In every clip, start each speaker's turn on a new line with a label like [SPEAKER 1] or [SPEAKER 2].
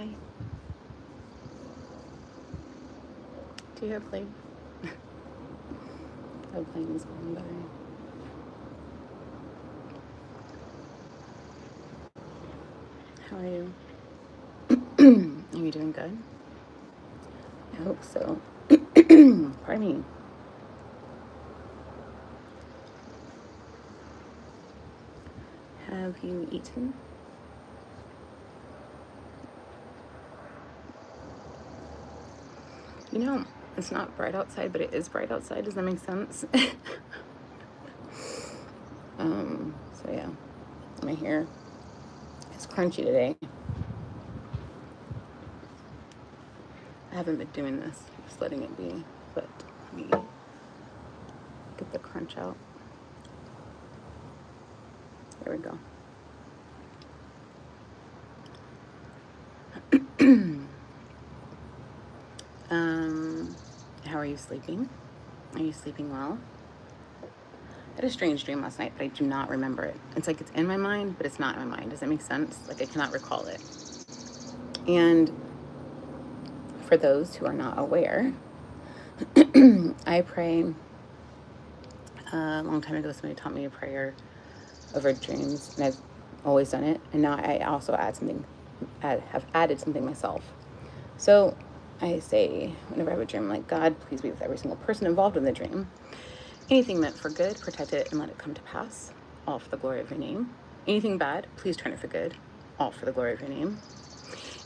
[SPEAKER 1] by? Do you hear plane? A plane is going by. How are you? Are you doing good? I hope so. Pardon me. Have you eaten? You know, it's not bright outside, but it is bright outside. Does that make sense? So yeah, my hair is crunchy today. I haven't been doing this, just letting it be, but let me get the crunch out. There we go. How are you sleeping? Are you sleeping well? I had a strange dream last night, but I do not remember it. It's like it's in my mind, but it's not in my mind. Does that make sense? Like I cannot recall it. And for those who are not aware, I pray. A long time ago, somebody taught me a prayer over dreams, and I've always done it. And now I also have added something myself. So I say, whenever I have a dream, like, God, please be with every single person involved in the dream. Anything meant for good, protect it and let it come to pass, all for the glory of your name. Anything bad, please turn it for good, all for the glory of your name.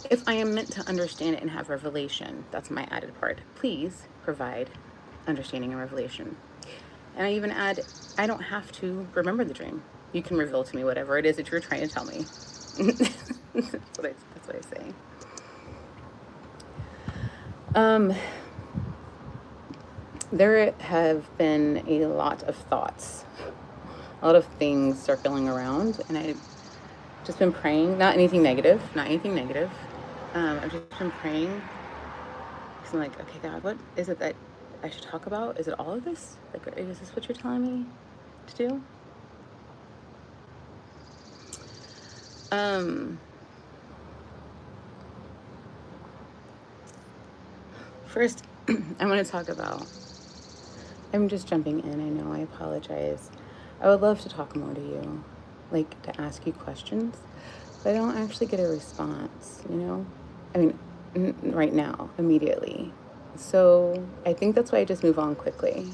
[SPEAKER 1] If I am meant to understand it and have revelation, that's my added part, please provide understanding and revelation. And I even add, I don't have to remember the dream. You can reveal to me whatever it is that you're trying to tell me. That's what I say. There have been a lot of thoughts, a lot of things circling around, and I've just been praying, not anything negative. I've just been praying because I'm like, okay, God, what is it that I should talk about? Is it all of this? Like, is this what you're telling me to do? First, I want to talk about, I'm just jumping in, I know, I apologize. I would love to talk more to you, like to ask you questions, but I don't actually get a response, you know? I mean, right now, immediately. So I think that's why I just move on quickly.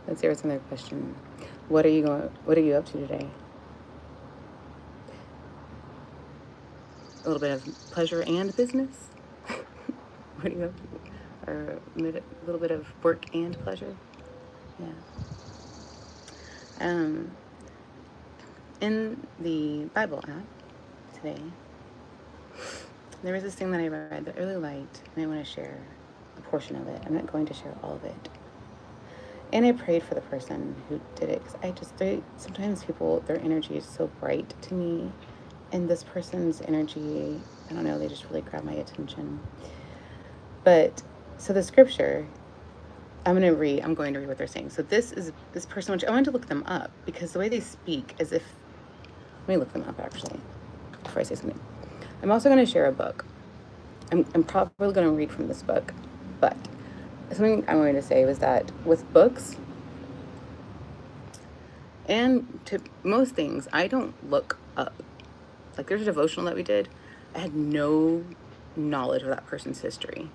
[SPEAKER 1] Let's hear what's another question. What are you up to today? A little bit of pleasure and business? What are you up to? Or a little bit of work and pleasure? Yeah. In the Bible app today, there was this thing that I read that I really liked, and I want to share a portion of it. I'm not going to share all of it. And I prayed for the person who did it, because sometimes people, their energy is so bright to me, and this person's energy, I don't know, they just really grab my attention. But, so the scripture, I'm going to read what they're saying. So this person, which I wanted to look them up, because the way they speak as if, let me look them up actually, before I say something. I'm also going to share a book. I'm probably going to read from this book, but something I wanted to say was that with books, and to most things, I don't look up. Like there's a devotional that we did. I had no knowledge of that person's history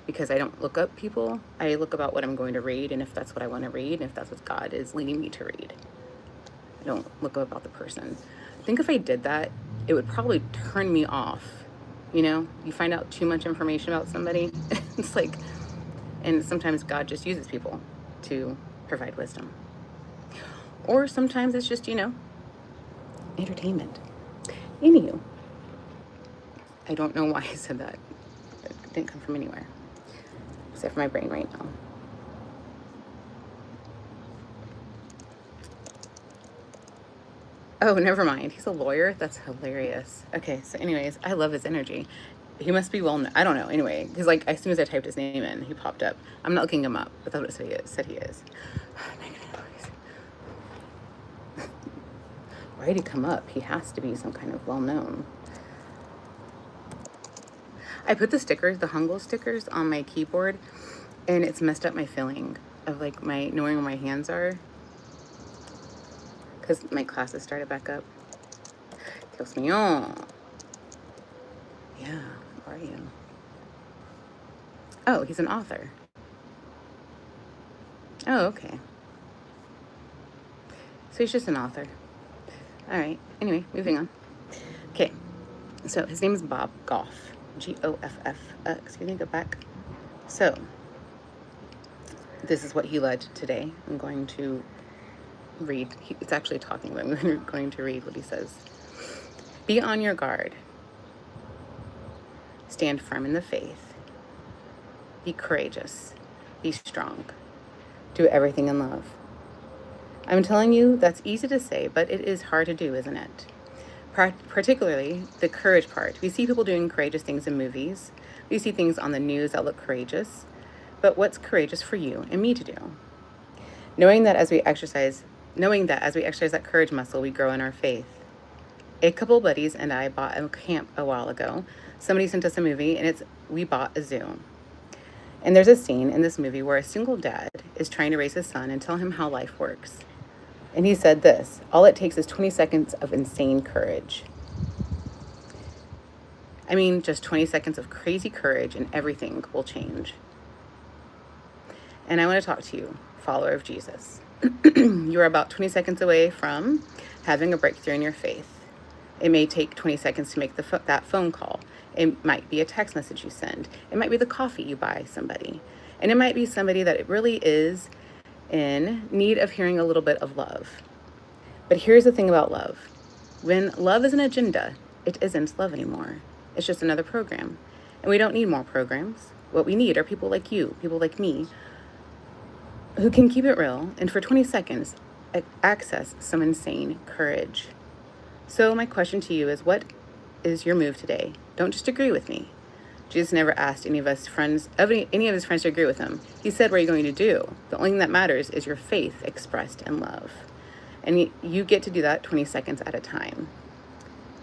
[SPEAKER 1] because I don't look up people. I look about what I'm going to read, and if that's what I want to read, and if that's what God is leading me to read. I don't look up about the person. I think if I did that, it would probably turn me off. You know, you find out too much information about somebody. It's like, and sometimes God just uses people to provide wisdom. Or sometimes it's just, you know, entertainment. Anywho, I don't know why I said that. It didn't come from anywhere, except for my brain right now. Oh, never mind. He's a lawyer? That's hilarious. Okay, so anyways, I love his energy. He must be well, I don't know. Anyway, because like as soon as I typed his name in, he popped up. I'm not looking him up, but that's what it said he is. Why did he come up? He has to be some kind of well-known. I put the stickers, the Hangul stickers, on my keyboard, and it's messed up my feeling of like my knowing where my hands are, because my classes started back up. Dios mío. Yeah, where are you? Oh, he's an author. Oh, okay. So he's just an author. All right. Anyway, moving on. Okay. So his name is Bob Goff. Goff. Excuse me, go back. So this is what he led today. I'm going to read. It's actually talking, but I'm going to read what he says. Be on your guard. Stand firm in the faith. Be courageous. Be strong. Do everything in love. I'm telling you, that's easy to say, but it is hard to do, isn't it? Particularly the courage part. We see people doing courageous things in movies. We see things on the news that look courageous. But what's courageous for you and me to do? Knowing that as we exercise that courage muscle, we grow in our faith. A couple of buddies and I bought a camp a while ago. Somebody sent us a movie, and we bought a zoo. And there's a scene in this movie where a single dad is trying to raise his son and tell him how life works. And he said this: all it takes is 20 seconds of insane courage. I mean, just 20 seconds of crazy courage and everything will change. And I want to talk to you, follower of Jesus. You're about 20 seconds away from having a breakthrough in your faith. It may take 20 seconds to make that phone call. It might be a text message you send. It might be the coffee you buy somebody. And it might be somebody that it really is in need of hearing a little bit of love. But here's the thing about love. When love is an agenda, it isn't love anymore. It's just another program. And we don't need more programs. What we need are people like you, people like me, who can keep it real and for 20 seconds access some insane courage. So my question to you is, what is your move today? Don't just agree with me. Jesus never asked any of his friends to agree with him. He said, what are you going to do? The only thing that matters is your faith expressed in love. And you get to do that 20 seconds at a time.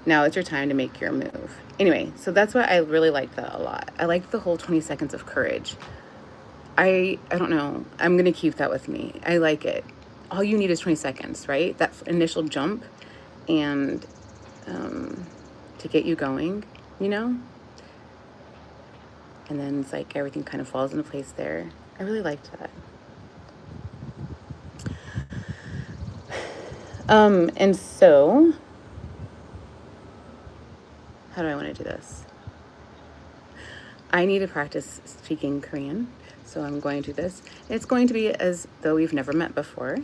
[SPEAKER 1] Now it's your time to make your move. Anyway, so that's why I really like that a lot. I like the whole 20 seconds of courage. I don't know. I'm going to keep that with me. I like it. All you need is 20 seconds, right? That initial jump and to get you going, you know? And then it's like everything kind of falls into place there. I really liked that. And so, how do I want to do this? I need to practice speaking Korean, so I'm going to do this. It's going to be as though we've never met before.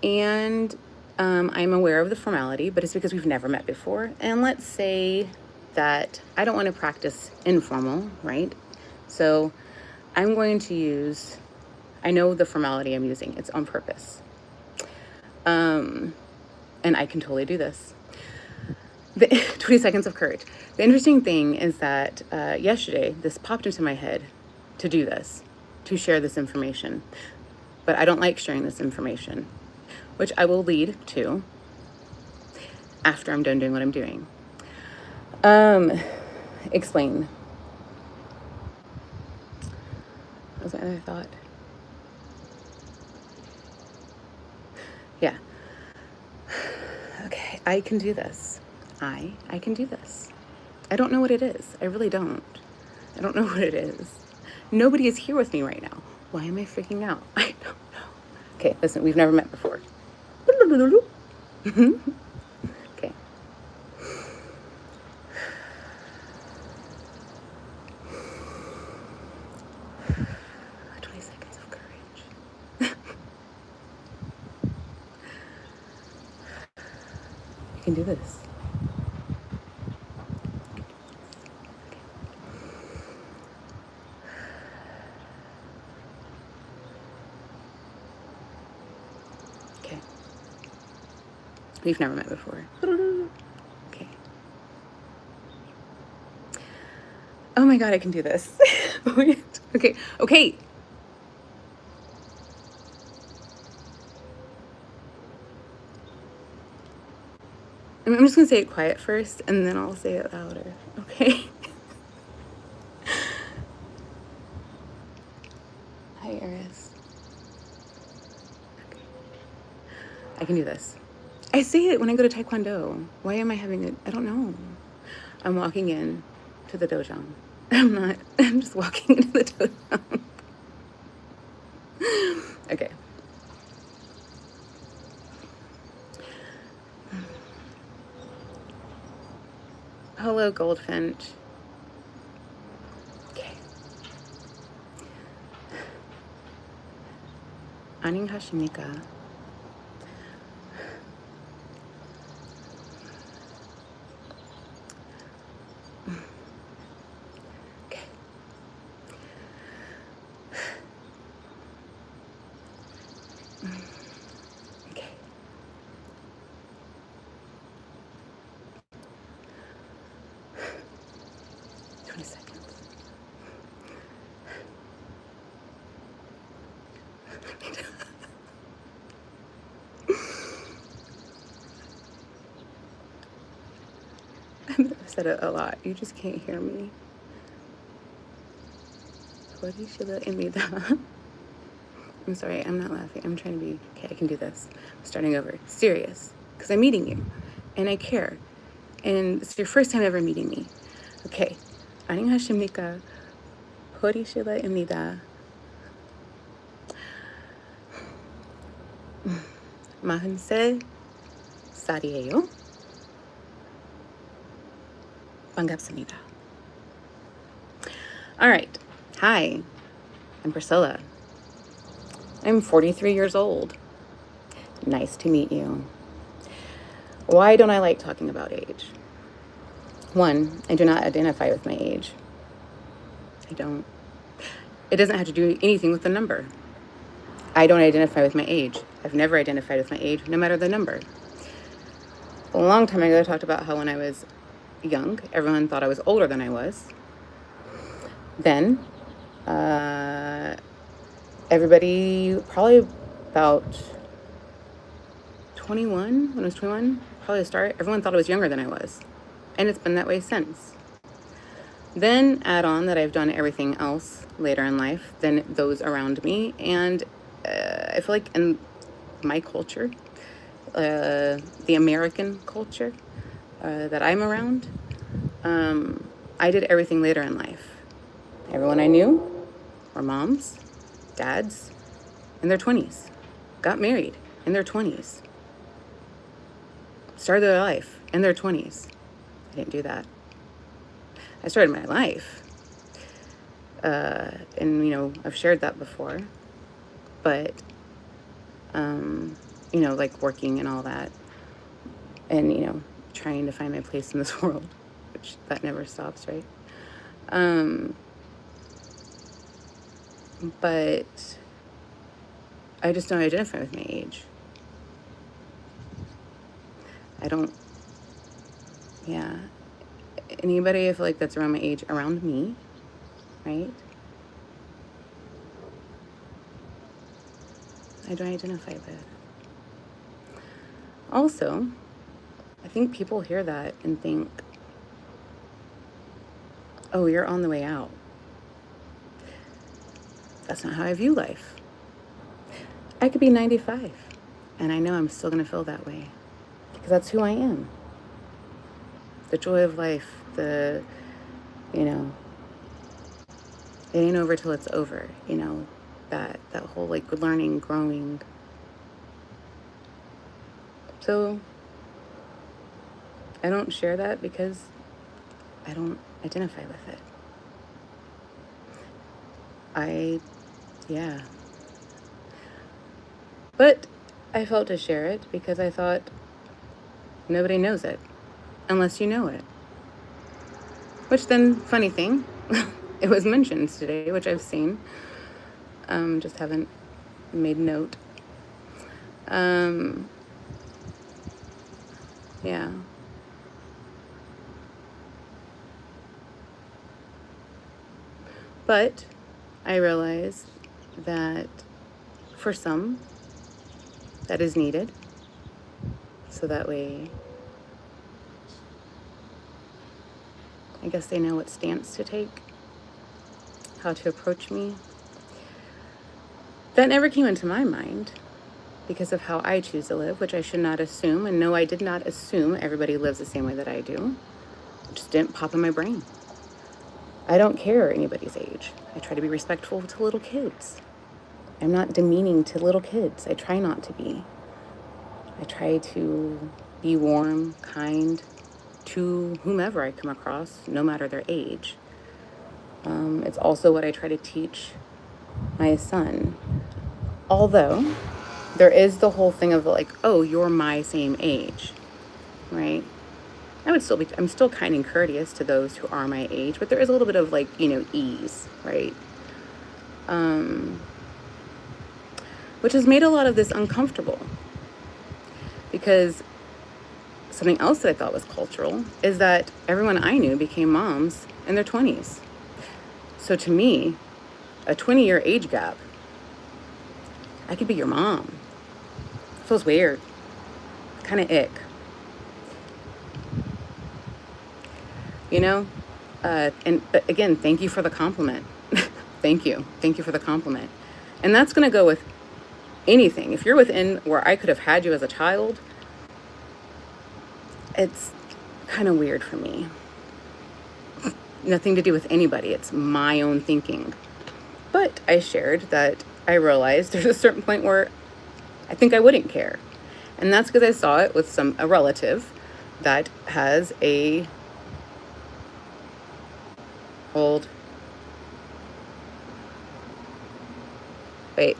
[SPEAKER 1] And I'm aware of the formality, but it's because we've never met before. And let's say that I don't want to practice informal, right? So I'm going to use, I know the formality I'm using, it's on purpose. And I can totally do this. The 20 seconds of courage. The interesting thing is that yesterday, this popped into my head to do this, to share this information. But I don't like sharing this information, which I will lead to after I'm done doing what I'm doing. Explain. What was my other thought? Yeah. Okay, I can do this. I can do this. I don't know what it is. I really don't. I don't know what it is. Nobody is here with me right now. Why am I freaking out? I don't know. Okay, listen, we've never met before. Okay. Can do this. Okay. We've never met before. Okay. Oh my God, I can do this. Okay. Okay. I'm just gonna say it quiet first, and then I'll say it louder. Okay. I can do this. I say it when I go to Taekwondo. Why am I having it? I don't know. I'm walking in to the dojo. I'm just walking into the dojo. Okay. Hello, Goldfinch. Okay. 안녕하십니까. Okay. Okay. 20 seconds. I've said it a lot. You just can't hear me. I'm sorry, I'm not laughing. I'm trying to be, okay, I can do this. I'm starting over. Serious. Because I'm meeting you. And I care. And it's your first time ever meeting me. Okay. 안녕하십니까. 호리실라입니다. 43살이에요. 반갑습니다. All right. Hi, I'm Priscilla. I'm 43 years old. Nice to meet you. Why don't I like talking about age? One, I do not identify with my age. I don't. It doesn't have to do anything with the number. I don't identify with my age. I've never identified with my age, no matter the number. A long time ago, I talked about how when I was young, everyone thought I was older than I was. Then, everybody, probably about 21, when I was 21, probably the start, everyone thought I was younger than I was. And it's been that way since. Then add on that I've done everything else later in life than those around me. And I feel like in my culture, the American culture that I'm around, I did everything later in life. Everyone I knew were moms, dads, in their 20s, got married in their 20s, started their life in their 20s. I didn't do that. I started my life, and, you know, I've shared that before, but, you know, like working and all that, and, you know, trying to find my place in this world, which that never stops, right? But I just don't identify with my age. I don't, yeah. Anybody I feel like that's around my age, around me, right? I don't identify with. Also, I think people hear that and think, oh, you're on the way out. That's not how I view life. I could be 95, and I know I'm still going to feel that way, because that's who I am. The joy of life, you know, it ain't over till it's over, you know, that whole, like, learning, growing. So I don't share that because I don't identify with it. Yeah. But I felt to share it because I thought nobody knows it unless you know it. Which then, funny thing, it was mentioned today, which I've seen. Just haven't made note. Yeah. But I realized that for some, that is needed. So that way, I guess they know what stance to take, how to approach me. That never came into my mind. because of how I choose to live, which I should not assume. And no, I did not assume everybody lives the same way that I do. It just didn't pop in my brain. I don't care anybody's age. I try to be respectful to little kids. I'm not demeaning to little kids. I try not to be. I try to be warm, kind to whomever I come across, no matter their age. It's also what I try to teach my son. Although there is the whole thing of like, oh, you're my same age, right? I'm still kind and courteous to those who are my age, but there is a little bit of like, ease, right? Which has made a lot of this uncomfortable, because something else that I thought was cultural is that everyone I knew became moms in their 20s. So to me, a 20-year age gap, I could be your mom. It feels weird, kind of ick. And again, thank you for the compliment. Thank you for the compliment. And that's going to go with anything. If you're within where I could have had you as a child, it's kind of weird for me. Nothing to do with anybody. It's my own thinking. But I shared that I realized there's a certain point where I think I wouldn't care. And that's because I saw it with a relative that has a hold. Wait.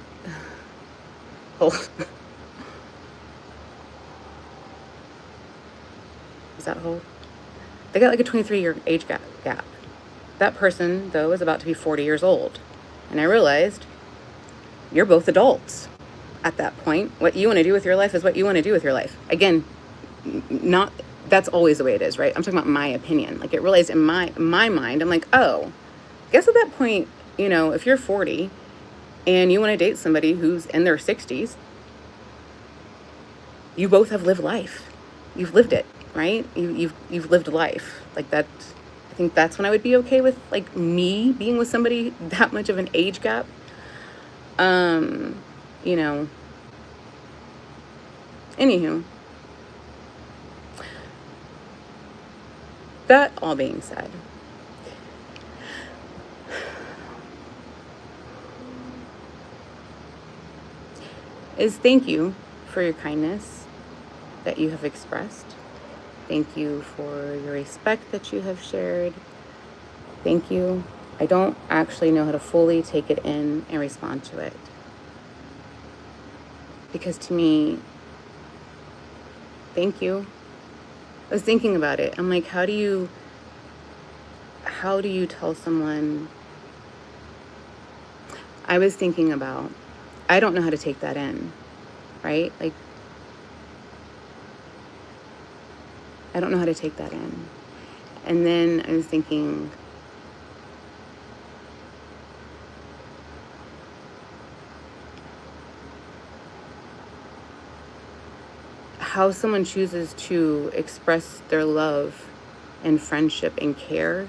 [SPEAKER 1] Hold. Is that hold? They got like a 23-year age gap. That person, though, is about to be 40 years old. And I realized you're both adults at that point. What you want to do with your life is what you want to do with your life. Again, that's always the way it is, right? I'm talking about my opinion. Like, it realized in my mind, I'm like, oh, I guess at that point, if you're 40 and you want to date somebody who's in their 60s, you both have lived life. You've lived it, right? You've lived life. Like that. I think that's when I would be okay with like me being with somebody that much of an age gap. Anywho, that all being said, is thank you for your kindness that you have expressed. Thank you for your respect that you have shared. Thank you. I don't actually know how to fully take it in and respond to it. Because to me, thank you. I was thinking about it. I'm like, how do you tell someone? I was thinking about, I don't know how to take that in, right? Like, I don't know how to take that in. And then I was thinking, how someone chooses to express their love and friendship and care.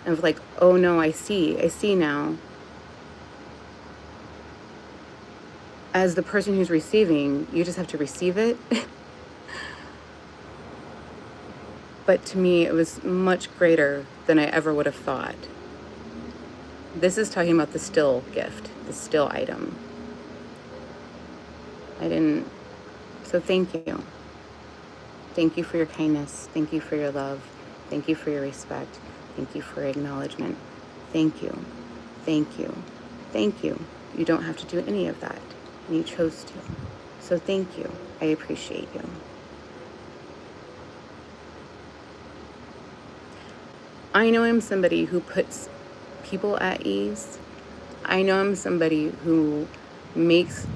[SPEAKER 1] Of like, oh no, I see now. As the person who's receiving, you just have to receive it. But to me, it was much greater than I ever would have thought. This is talking about the still gift, the still item. So thank you. Thank you for your kindness. Thank you for your love. Thank you for your respect. Thank you for acknowledgement. Thank you. Thank you. Thank you. You don't have to do any of that, and you chose to. So thank you. I appreciate you. I know I'm somebody who puts people at ease. I know I'm somebody who makes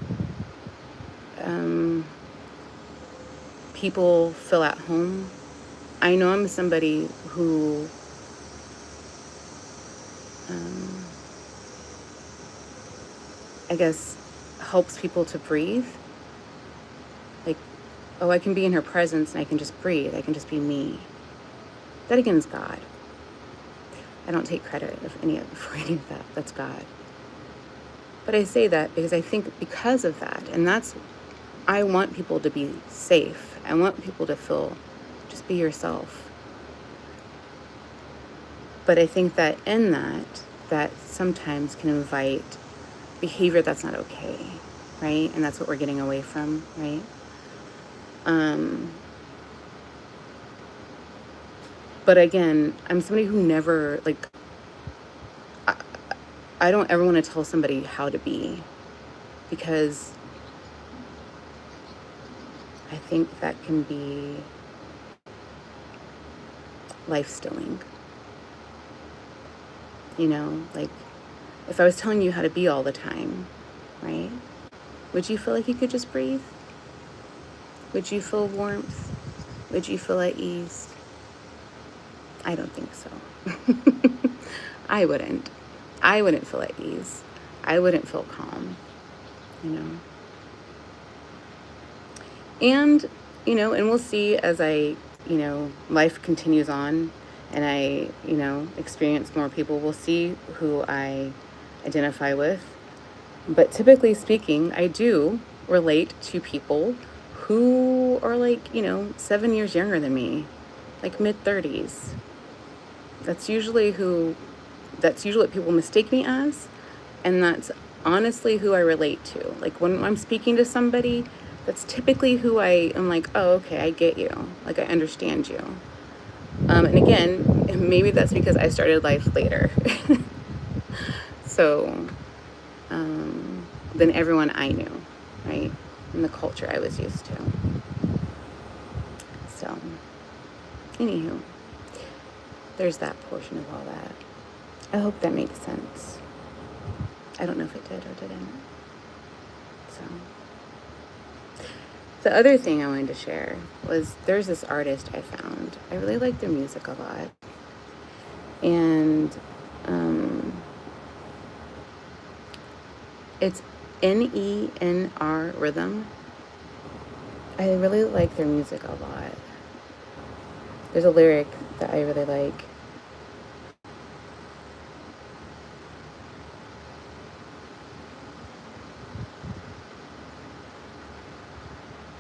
[SPEAKER 1] people feel at home. I know I'm somebody who I guess helps people to breathe. Like, oh, I can be in her presence and I can just breathe. I can just be me. That again is God. I don't take credit for any of that. That's God. But I say that because I think because of that, and that's I want people to be safe. I want people to feel, just be yourself. But I think that in that sometimes can invite behavior that's not okay, right? And that's what we're getting away from, right? But again, I'm somebody who never, like, I don't ever want to tell somebody how to be, because I think that can be life stilling. You know, like, if I was telling you how to be all the time, right? Would you feel like you could just breathe? Would you feel warmth? Would you feel at ease? I don't think so. I wouldn't. I wouldn't feel at ease. I wouldn't feel calm, you know? And, you know, and we'll see as life continues on and I, experience more people, we'll see who I identify with. But typically speaking, I do relate to people who are like, 7 years younger than me, like mid-30s. That's usually what people mistake me as. And that's honestly who I relate to. Like when I'm speaking to somebody, that's typically who I am like, oh, okay, I get you. Like I understand you. And again, maybe that's because I started life later. So, than everyone I knew, right? And the culture I was used to. So, anywho, there's that portion of all that. I hope that makes sense. I don't know if it did or didn't. So, the other thing I wanted to share was there's this artist I found. I really like their music a lot. And it's NENR Rhythm. I really like their music a lot. There's a lyric that I really like.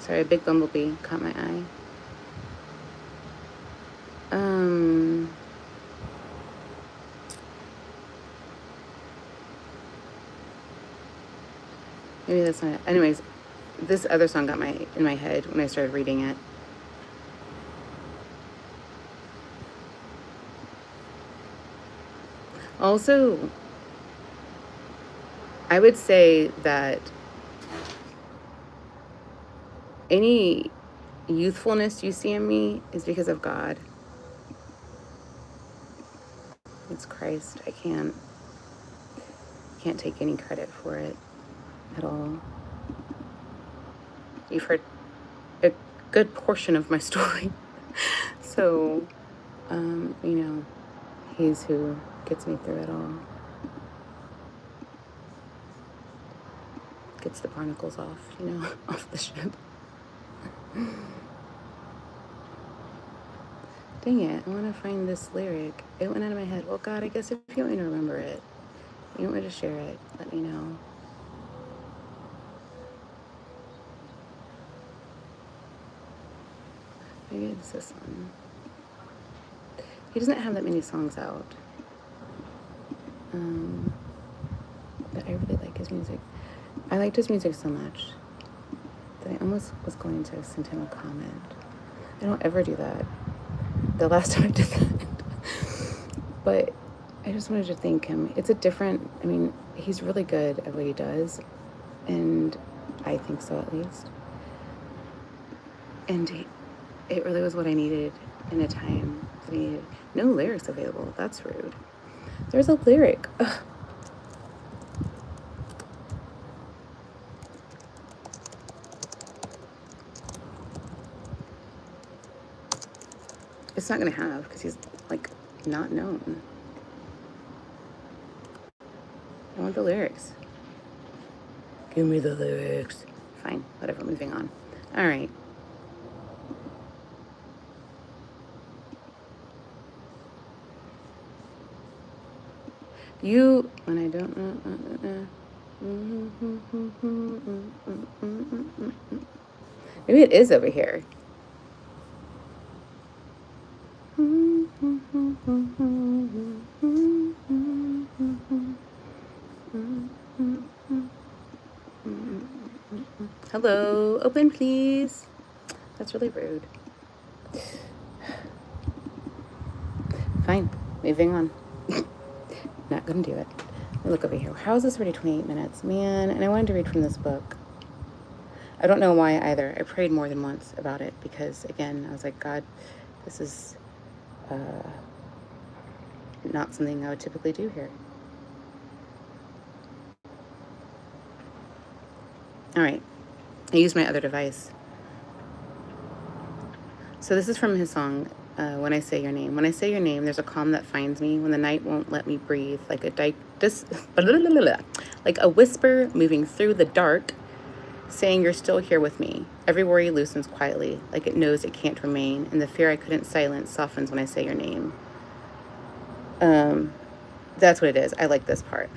[SPEAKER 1] Sorry, a big bumblebee caught my eye. Maybe that's not it. Anyways, this other song got in my head when I started reading it. Also, I would say that any youthfulness you see in me is because of God. It's Christ. I can't take any credit for it at all. You've heard a good portion of my story. So, he's who gets me through it all. Gets the barnacles off, off the ship. Dang it, I want to find this lyric. It went out of my head. Well, God, I guess if you want me to remember it, you want me to share it, let me know. Maybe it's this one. He doesn't have that many songs out. But I really like his music. I liked his music so much that I almost was going to send him a comment. I don't ever do that. The last time I did that. But I just wanted to thank him. He's really good at what he does. And I think so, at least. And it really was what I needed in a time that I needed. No lyrics available. That's rude. There's a lyric. Ugh. It's not going to have, because he's, not known. I want the lyrics. Give me the lyrics. Fine, whatever, moving on. All right. When I don't know. Maybe it is over here. Hello, open please. That's really rude. Fine, moving on. Not gonna do it. Let me look over here. How is this already 28 minutes? Man, and I wanted to read from this book. I don't know why either. I prayed more than once about it because, again, I was like, God, this is not something I would typically do here. All right. I used my other device. So this is from his song, When I Say Your Name. When I say your name, there's a calm that finds me when the night won't let me breathe, like like a whisper moving through the dark, saying you're still here with me. Every worry loosens quietly, like it knows it can't remain, and the fear I couldn't silence softens when I say your name. That's what it is. I like this part.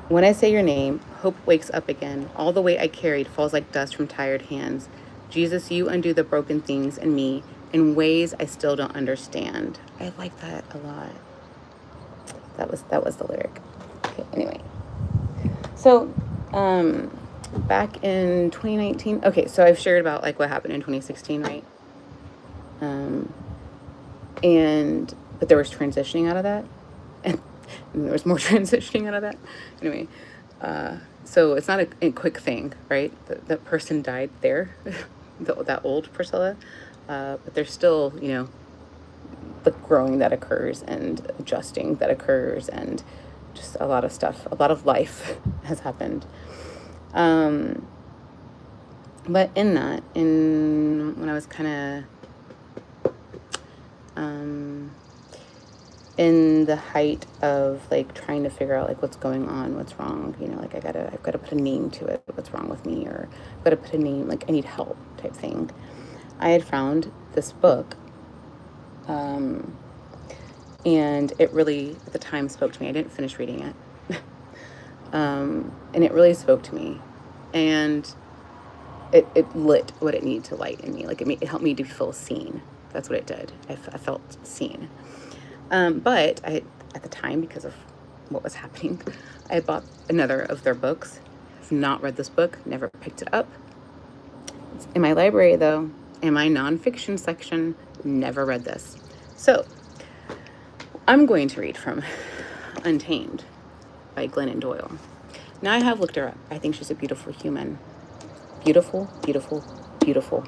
[SPEAKER 1] When I say your name, hope wakes up again. All the weight I carried falls like dust from tired hands. Jesus, you undo the broken things in me in ways I still don't understand. I like that a lot. That was the lyric. Okay, anyway. So, back in 2019, okay, so I've shared about like what happened in 2016, right? But there was transitioning out of that, and there was more transitioning out of that. Anyway, so it's not a quick thing, right? That person died there, that old Priscilla, but there's still, the growing that occurs and adjusting that occurs and just a lot of stuff, a lot of life has happened. But when I was kind of in the height of like trying to figure out like what's going on, what's wrong, like I've got to put a name to it, what's wrong with me, or I've got to put a name, like I need help type thing. I had found this book, and it really at the time spoke to me. I didn't finish reading it. And it really spoke to me, and it lit what it needed to light in me. Like it helped me to feel seen. That's what it did. I felt seen. But at the time, because of what was happening, I bought another of their books. I've not read this book, never picked it up. It's in my library though, in my nonfiction section, never read this. So I'm going to read from Untamed by Glennon Doyle. Now I have looked her up. I think she's a beautiful human. Beautiful, beautiful, beautiful.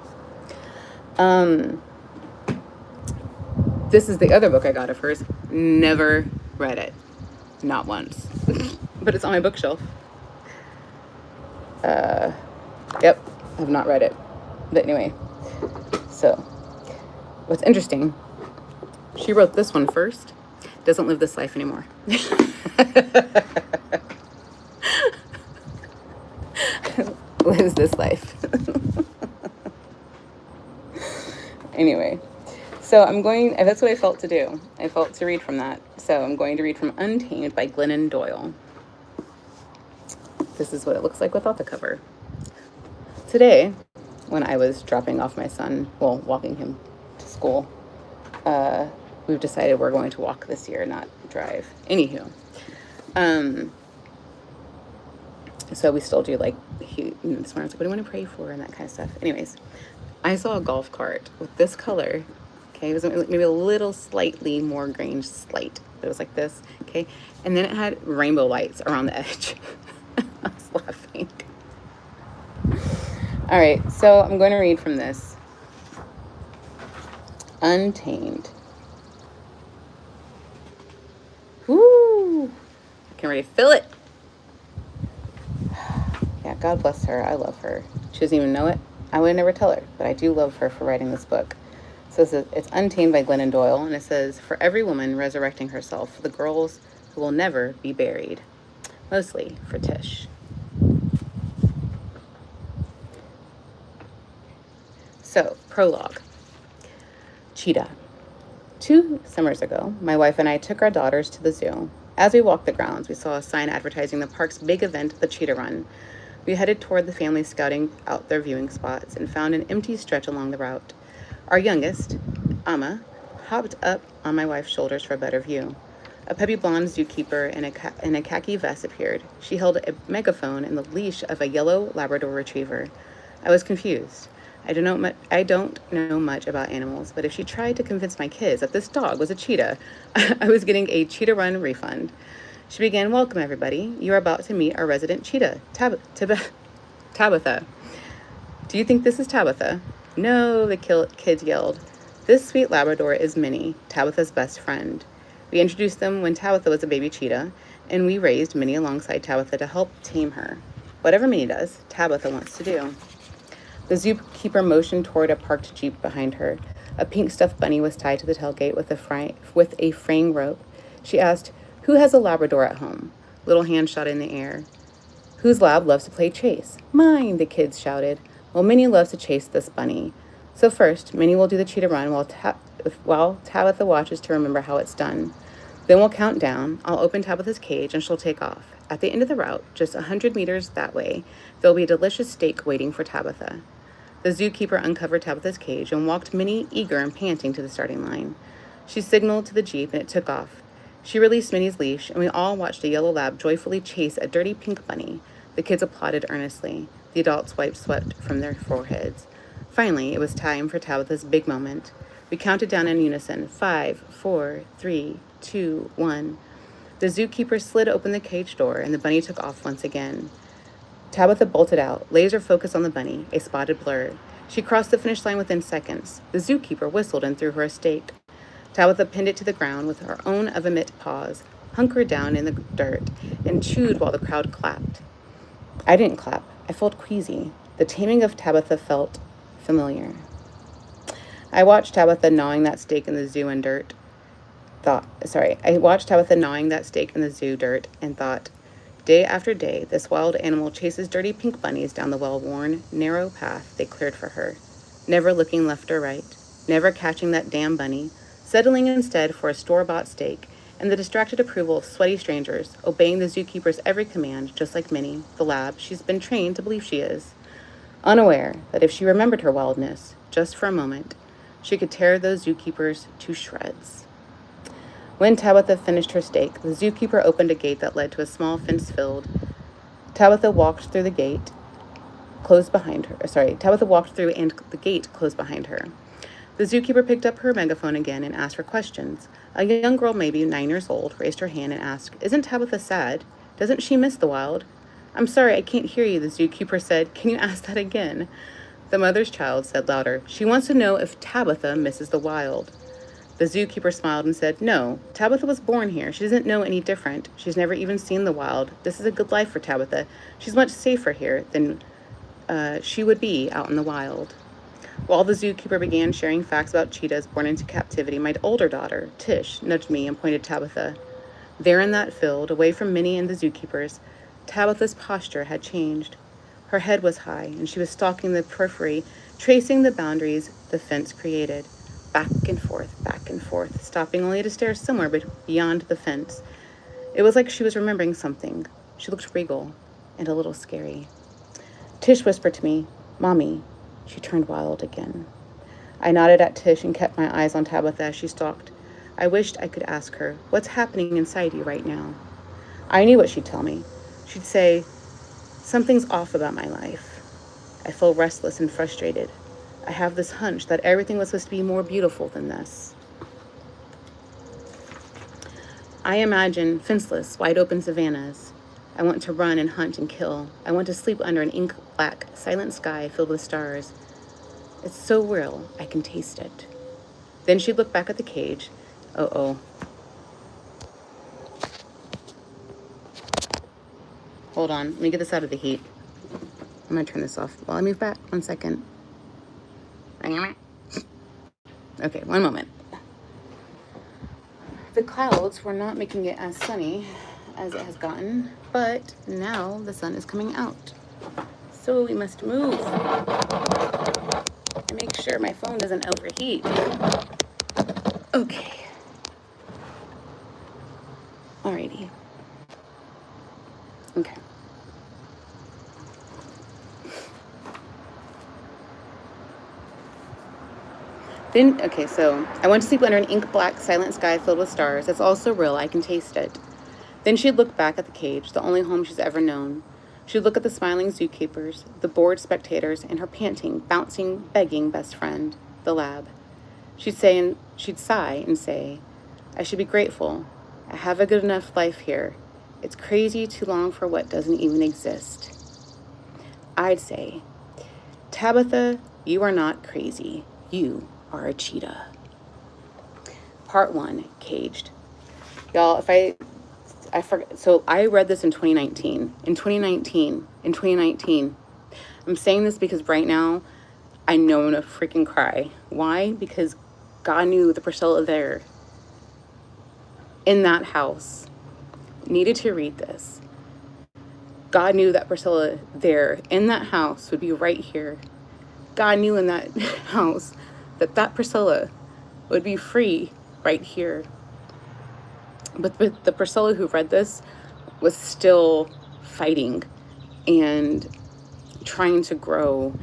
[SPEAKER 1] This is the other book I got of hers. Never read it. Not once. But it's on my bookshelf. Yep, I've not read it. But anyway, so what's interesting, she wrote this one first. Doesn't live this life anymore. Lives this life. Anyway, so that's what I felt to do. I felt to read from that. So I'm going to read from Untamed by Glennon Doyle. This is what it looks like without the cover. Today, when I was dropping off my son, walking him to school, we've decided we're going to walk this year, not drive. Anywho, so we still do like, this morning I was like, what do you want to pray for and that kind of stuff. Anyways, I saw a golf cart with this color. Okay, it was maybe a little slightly more green, slight. It was like this, okay? And then it had rainbow lights around the edge. I was laughing. All right, so I'm going to read from this. Untamed. Woo! I can already feel it. Yeah, God bless her. I love her. She doesn't even know it. I would never tell her, but I do love her for writing this book. So it's Untamed by Glennon Doyle, and it says, for every woman resurrecting herself, for the girls who will never be buried. Mostly for Tish. So, prologue. Cheetah. 2 summers ago, my wife and I took our daughters to the zoo. As we walked the grounds, we saw a sign advertising the park's big event, the Cheetah Run. We headed toward the family scouting out their viewing spots and found an empty stretch along the route. Our youngest, Amma, hopped up on my wife's shoulders for a better view. A peppy blonde zookeeper in a khaki vest appeared. She held a megaphone in the leash of a yellow Labrador retriever. I was confused. I don't know much about animals, but if she tried to convince my kids that this dog was a cheetah, I was getting a cheetah run refund. She began, "Welcome, everybody. You are about to meet our resident cheetah, Tabitha. Do you think this is Tabitha?" "No," the kids yelled. "This sweet Labrador is Minnie, Tabitha's best friend." We introduced them when Tabitha was a baby cheetah, and we raised Minnie alongside Tabitha to help tame her. Whatever Minnie does, Tabitha wants to do. The zookeeper motioned toward a parked Jeep behind her. A pink stuffed bunny was tied to the tailgate with a fraying rope. She asked, "Who has a Labrador at home?" Little hands shot in the air. "Whose lab loves to play chase?" "Mine," the kids shouted. "Well, Minnie loves to chase this bunny. So first, Minnie will do the cheetah run while Tabitha watches to remember how it's done. Then we'll count down. I'll open Tabitha's cage and she'll take off. At the end of the route, just 100 meters that way, there'll be a delicious steak waiting for Tabitha." The zookeeper uncovered Tabitha's cage and walked Minnie, eager and panting, to the starting line. She signaled to the Jeep and it took off. She released Minnie's leash, and we all watched a yellow lab joyfully chase a dirty pink bunny. The kids applauded earnestly. The adults wiped sweat from their foreheads. Finally, it was time for Tabitha's big moment. We counted down in unison. 5, 4, 3, 2, 1. The zookeeper slid open the cage door, and the bunny took off once again. Tabitha bolted out, laser focused on the bunny, a spotted blur. She crossed the finish line within seconds. The zookeeper whistled and threw her a steak. Tabitha pinned it to the ground with her own vomit paws, hunkered down in the dirt, and chewed while the crowd clapped. I didn't clap. I felt queasy. The taming of Tabitha felt familiar. I watched Tabitha gnawing that steak in the zoo and dirt. I watched Tabitha gnawing that steak in the zoo dirt and thought, day after day, this wild animal chases dirty pink bunnies down the well-worn, narrow path they cleared for her, never looking left or right, never catching that damn bunny, settling instead for a store-bought steak and the distracted approval of sweaty strangers, obeying the zookeeper's every command, just like Minnie, the lab she's been trained to believe she is, unaware that if she remembered her wildness, just for a moment, she could tear those zookeepers to shreds. When Tabitha finished her steak, the zookeeper opened a gate that led to a small fence field. Tabitha walked through and the gate closed behind her. The zookeeper picked up her megaphone again and asked for questions. A young girl, maybe 9 years old, raised her hand and asked, "Isn't Tabitha sad? Doesn't she miss the wild?" "I'm sorry, I can't hear you," the zookeeper said. "Can you ask that again?" The mother's child said louder, "She wants to know if Tabitha misses the wild." The zookeeper smiled and said, "No, Tabitha was born here. She doesn't know any different. She's never even seen the wild. This is a good life for Tabitha. She's much safer here than she would be out in the wild." While the zookeeper began sharing facts about cheetahs born into captivity, my older daughter, Tish, nudged me and pointed Tabitha. There in that field, away from Minnie and the zookeepers, Tabitha's posture had changed. Her head was high, and she was stalking the periphery, tracing the boundaries the fence created. Back and forth, stopping only to stare somewhere beyond the fence. It was like she was remembering something. She looked regal and a little scary. Tish whispered to me, "Mommy." She turned wild again. I nodded at Tish and kept my eyes on Tabitha as she stalked. I wished I could ask her, "What's happening inside you right now?" I knew what she'd tell me. She'd say, "Something's off about my life. I feel restless and frustrated. I have this hunch that everything was supposed to be more beautiful than this." I imagine fenceless, wide-open savannas. I want to run and hunt and kill. I want to sleep under an ink-black, silent sky filled with stars. It's so real, I can taste it. Then she'd look back at the cage. Oh. Hold on, let me get this out of the heat. I'm gonna turn this off while I move back. 1 second. Okay, 1 moment. The clouds were not making it as sunny as it has gotten, but now the sun is coming out. So we must move and make sure my phone doesn't overheat. Okay. Alrighty. Okay. Then, okay, so I went to sleep under an ink black, silent sky filled with stars. It's all so real, I can taste it. Then she'd look back at the cage, the only home she's ever known. She'd look at the smiling zookeepers, the bored spectators, and her panting, bouncing, begging best friend, the lab. She'd sigh and say, I should be grateful. I have a good enough life here. It's crazy to long for what doesn't even exist. I'd say, Tabitha, you are not crazy. You are a cheetah. Part 1, Caged. Y'all, if I forget, so I read this in 2019. In 2019. I'm saying this because right now, I know I'm gonna freaking cry. Why? Because God knew the Priscilla there in that house needed to read this. God knew that Priscilla there in that house would be right here. God knew in that house that Priscilla would be free right here. But the Priscilla who read this was still fighting and trying to grow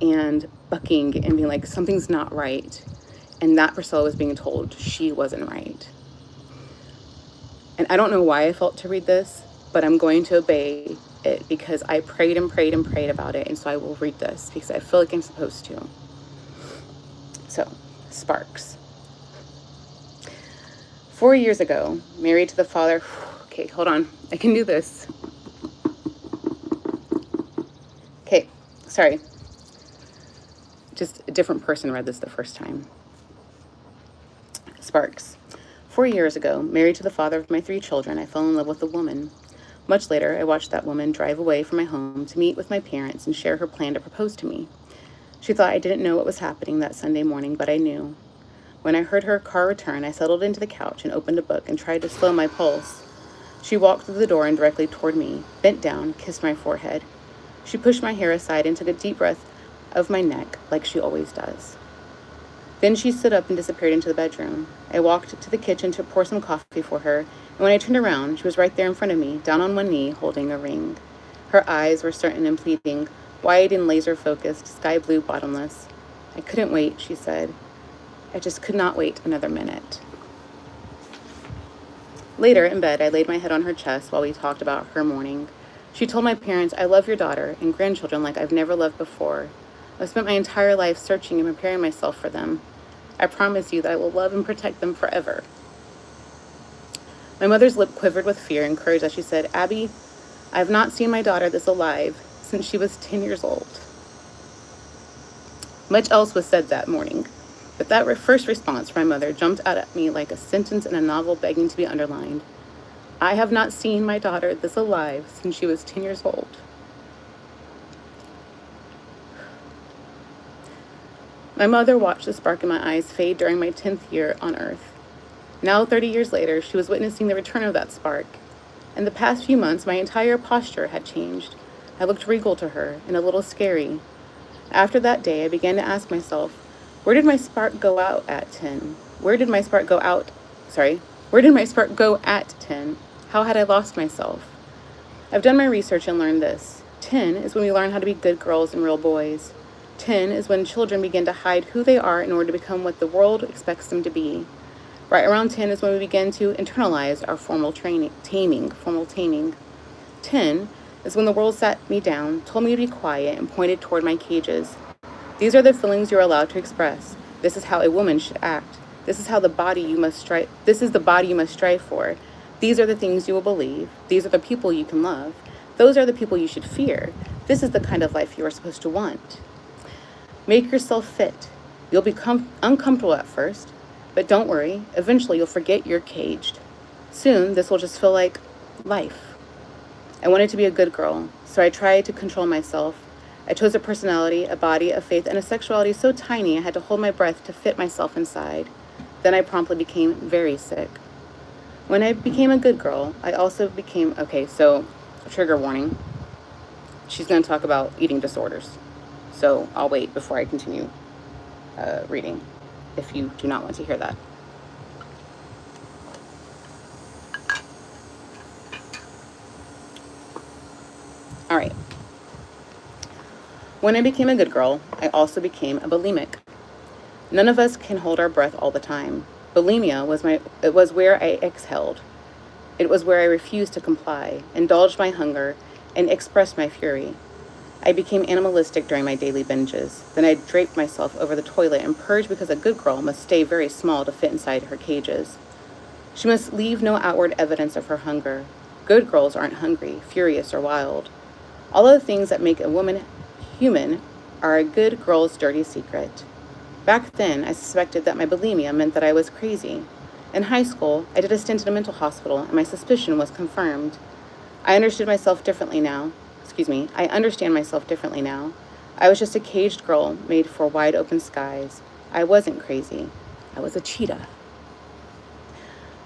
[SPEAKER 1] and bucking and being like, something's not right. And that Priscilla was being told she wasn't right. And I don't know why I felt to read this, but I'm going to obey it because I prayed and prayed and prayed about it. And so I will read this because I feel like I'm supposed to. So, Sparks. 4 years ago, married to the father. Okay, hold on. I can do this. Okay, sorry. Just a different person read this the first time. Sparks. 4 years ago, married to the father of my 3 children, I fell in love with a woman. Much later, I watched that woman drive away from my home to meet with my parents and share her plan to propose to me. She thought I didn't know what was happening that Sunday morning, but I knew. When I heard her car return, I settled into the couch and opened a book and tried to slow my pulse. She walked through the door and directly toward me, bent down, kissed my forehead. She pushed my hair aside and took a deep breath of my neck, like she always does. Then she stood up and disappeared into the bedroom. I walked to the kitchen to pour some coffee for her, and when I turned around, she was right there in front of me, down on one knee, holding a ring. Her eyes were certain and pleading, wide and laser-focused, sky blue bottomless. I couldn't wait, she said. I just could not wait another minute. Later, in bed, I laid my head on her chest while we talked about her morning. She told my parents, I love your daughter and grandchildren like I've never loved before. I've spent my entire life searching and preparing myself for them. I promise you that I will love and protect them forever. My mother's lip quivered with fear and courage as she said, Abby, I have not seen my daughter this alive since she was 10 years old. Much else was said that morning, but that first response from my mother jumped out at me like a sentence in a novel begging to be underlined. I have not seen my daughter this alive since she was 10 years old. My mother watched the spark in my eyes fade during my 10th year on Earth. Now, 30 years later, she was witnessing the return of that spark. In the past few months, my entire posture had changed. I looked regal to her and a little scary. After that day, I began to ask myself, where did my spark go out at 10? Where did my spark go at 10? How had I lost myself? I've done my research and learned this. 10 is when we learn how to be good girls and real boys. 10 is when children begin to hide who they are in order to become what the world expects them to be. Right around 10 is when we begin to internalize our formal taming. 10 is when the world sat me down, told me to be quiet, and pointed toward my cages. These are the feelings you're allowed to express. This is how a woman should act. This is the body you must strive for. These are the things you will believe. These are the people you can love. Those are the people you should fear. This is the kind of life you are supposed to want. Make yourself fit. You'll become uncomfortable at first, but don't worry. Eventually, you'll forget you're caged. Soon, this will just feel like life. I wanted to be a good girl, so I tried to control myself. I chose a personality, a body, a faith, and a sexuality so tiny I had to hold my breath to fit myself inside. Then I promptly became very sick. When I became a good girl, I also became, okay, so trigger warning. She's going to talk about eating disorders. So I'll wait before I continue reading if you do not want to hear that. All right. When I became a good girl, I also became a bulimic. None of us can hold our breath all the time. Bulimia it was where I exhaled. It was where I refused to comply, indulged my hunger, and expressed my fury. I became animalistic during my daily binges. Then I draped myself over the toilet and purged because a good girl must stay very small to fit inside her cages. She must leave no outward evidence of her hunger. Good girls aren't hungry, furious, or wild. All of the things that make a woman human are a good girl's dirty secret. Back then, I suspected that my bulimia meant that I was crazy. In high school, I did a stint in a mental hospital, and my suspicion was confirmed. I understood myself differently now. I understand myself differently now. I was just a caged girl made for wide open skies. I wasn't crazy. I was a cheetah.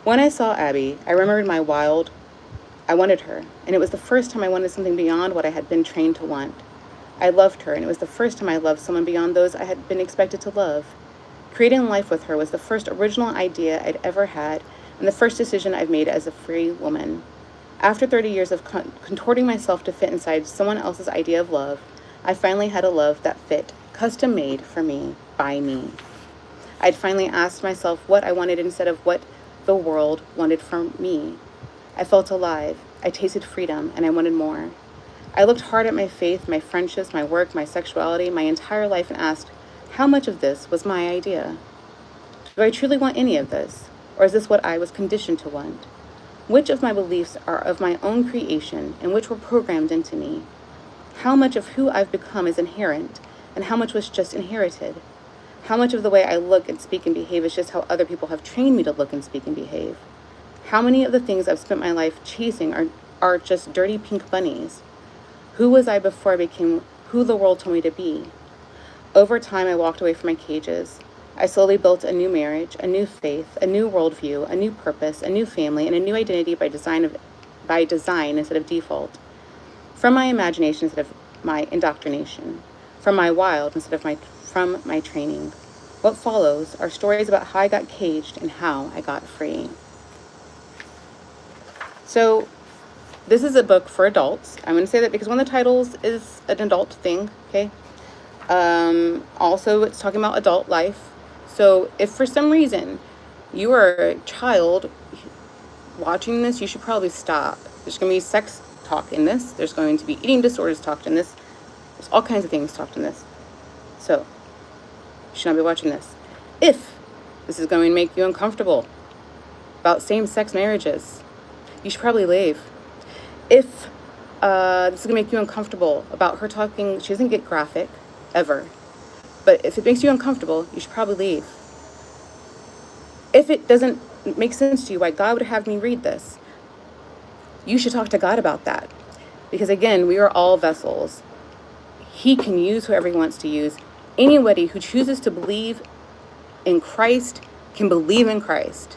[SPEAKER 1] When I saw Abby, I remembered I wanted her, and it was the first time I wanted something beyond what I had been trained to want. I loved her, and it was the first time I loved someone beyond those I had been expected to love. Creating life with her was the first original idea I'd ever had, and the first decision I've made as a free woman. After 30 years of contorting myself to fit inside someone else's idea of love, I finally had a love that fit, custom made for me, by me. I'd finally asked myself what I wanted instead of what the world wanted from me. I felt alive, I tasted freedom, and I wanted more. I looked hard at my faith, my friendships, my work, my sexuality, my entire life, and asked, how much of this was my idea? Do I truly want any of this? Or is this what I was conditioned to want? Which of my beliefs are of my own creation and which were programmed into me? How much of who I've become is inherent, and how much was just inherited? How much of the way I look and speak and behave is just how other people have trained me to look and speak and behave? How many of the things I've spent my life chasing are just dirty pink bunnies? Who was I before I became who the world told me to be? Over time, I walked away from my cages. I slowly built a new marriage, a new faith, a new worldview, a new purpose, a new family, and a new identity by design instead of default. From my imagination instead of my indoctrination. From my wild instead of from my training. What follows are stories about how I got caged and how I got free. So, this is a book for adults. I'm going to say that because one of the titles is an adult thing, okay? Also, it's talking about adult life. So if for some reason you are a child watching this, you should probably stop. There's going to be sex talk in this. There's going to be eating disorders talked in this. There's all kinds of things talked in this. So you should not be watching this. If this is going to make you uncomfortable about same-sex marriages, you should probably leave. If this is going to make you uncomfortable about her talking, she doesn't get graphic, ever. But if it makes you uncomfortable, you should probably leave. If it doesn't make sense to you why God would have me read this, you should talk to God about that. Because again, we are all vessels. He can use whoever he wants to use. Anybody who chooses to believe in Christ can believe in Christ.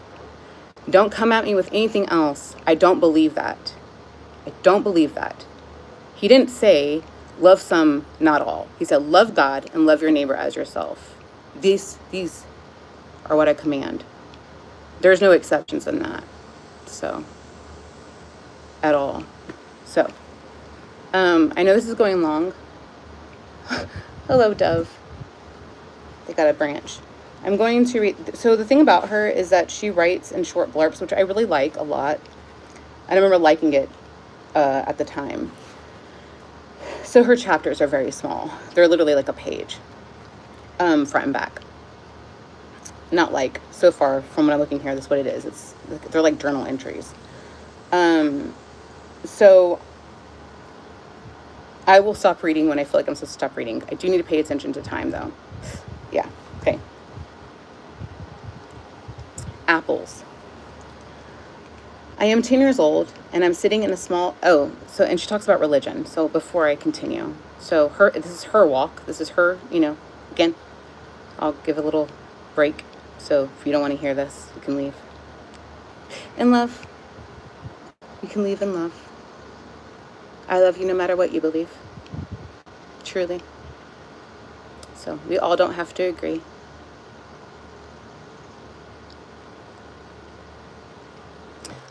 [SPEAKER 1] Don't come at me with anything else. I don't believe that. I don't believe that. He didn't say, love some, not all. He said, love God and love your neighbor as yourself. These are what I command. There's no exceptions in that. So, at all. So, I know this is going long. Hello, dove. They got a branch. I'm going to read. So the thing about her is that she writes in short blurbs, which I really like a lot. I remember liking it at the time. So her chapters are very small. They're literally like a page, front and back. Not like, so far from what I'm looking here, that's what it is. They're like journal entries. So I will stop reading when I feel like I'm supposed to stop reading. I do need to pay attention to time though. Yeah, okay. Apples. I am 10 years old and I'm sitting in a small, and she talks about religion. So before I continue, this is her walk. This is her, again, I'll give a little break. So if you don't want to hear this, you can leave. In love. You can leave in love. I love you no matter what you believe. Truly. So we all don't have to agree.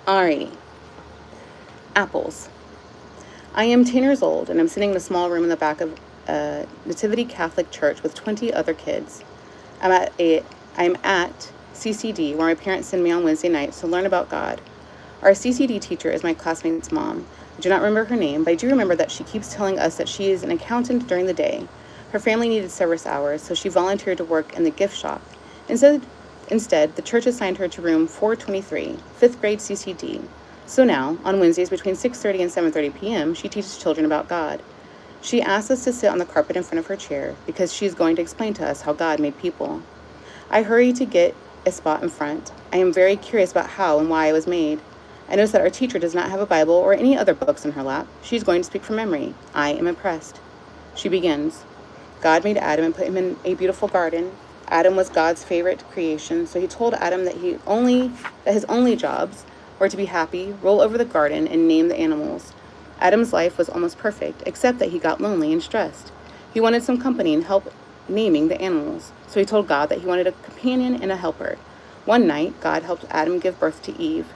[SPEAKER 1] Alrighty. Apples. I am 10 years old and I'm sitting in a small room in the back of a Nativity Catholic church with 20 other kids. I'm at CCD, where my parents send me on Wednesday nights to learn about God. Our CCD teacher is my classmate's mom. I do not remember her name, but I do remember that she keeps telling us that she is an accountant during the day. Her family needed service hours, so she volunteered to work in the gift shop. Instead, the church assigned her to room 423, 5th grade CCD. So now, on Wednesdays between 6:30 and 7:30 p.m., she teaches children about God. She asks us to sit on the carpet in front of her chair because she is going to explain to us how God made people. I hurry to get a spot in front. I am very curious about how and why I was made. I notice that our teacher does not have a Bible or any other books in her lap. She's going to speak from memory. I am impressed. She begins. God made Adam and put him in a beautiful garden. Adam was God's favorite creation, so he told Adam that his only jobs were to be happy, roll over the garden, and name the animals. Adam's life was almost perfect, except that he got lonely and stressed. He wanted some company and help naming the animals, so he told God that he wanted a companion and a helper. One night, God helped Adam give birth to Eve.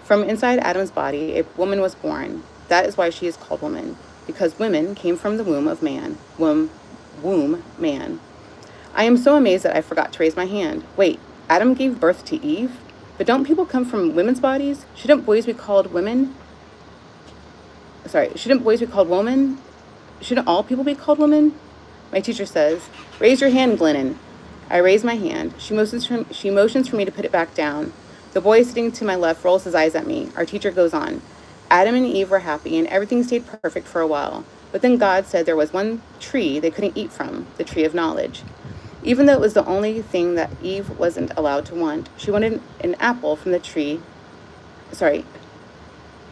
[SPEAKER 1] From inside Adam's body, a woman was born. That is why she is called woman, because women came from the womb of man. Womb, man. I am so amazed that I forgot to raise my hand. Wait, Adam gave birth to Eve? But don't people come from women's bodies? Shouldn't boys be called women? Shouldn't boys be called women? Shouldn't all people be called women? My teacher says, raise your hand, Glennon. I raise my hand. She motions for me to put it back down. The boy sitting to my left rolls his eyes at me. Our teacher goes on. Adam and Eve were happy and everything stayed perfect for a while. But then God said there was one tree they couldn't eat from, the tree of knowledge. Even though it was the only thing that Eve wasn't allowed to want, she wanted an apple from the tree.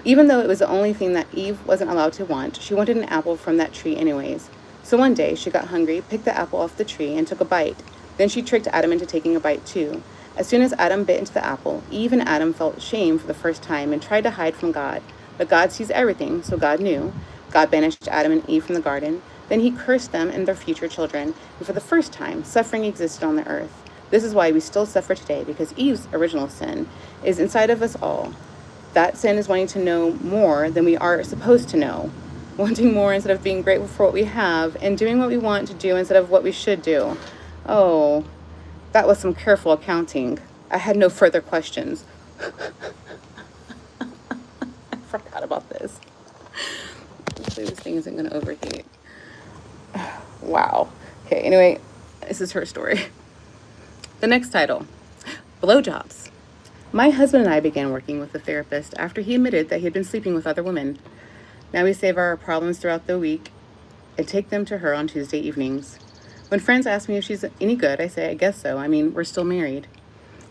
[SPEAKER 1] Even though it was the only thing that Eve wasn't allowed to want, she wanted an apple from that tree anyways. So one day, she got hungry, picked the apple off the tree, and took a bite. Then she tricked Adam into taking a bite too. As soon as Adam bit into the apple, Eve and Adam felt shame for the first time and tried to hide from God. But God sees everything, so God knew. God banished Adam and Eve from the garden. Then he cursed them and their future children. And for the first time, suffering existed on the earth. This is why we still suffer today, because Eve's original sin is inside of us all. That sin is wanting to know more than we are supposed to know. Wanting more instead of being grateful for what we have, and doing what we want to do instead of what we should do. Oh, that was some careful accounting. I had no further questions. I forgot about this. Hopefully this thing isn't going to overheat. Wow. Okay, anyway, this is her story. The next title, Blowjobs. My husband and I began working with a therapist after he admitted that he had been sleeping with other women. Now we save our problems throughout the week and take them to her on Tuesday evenings. When friends ask me if she's any good, I say, I guess so. I mean, we're still married.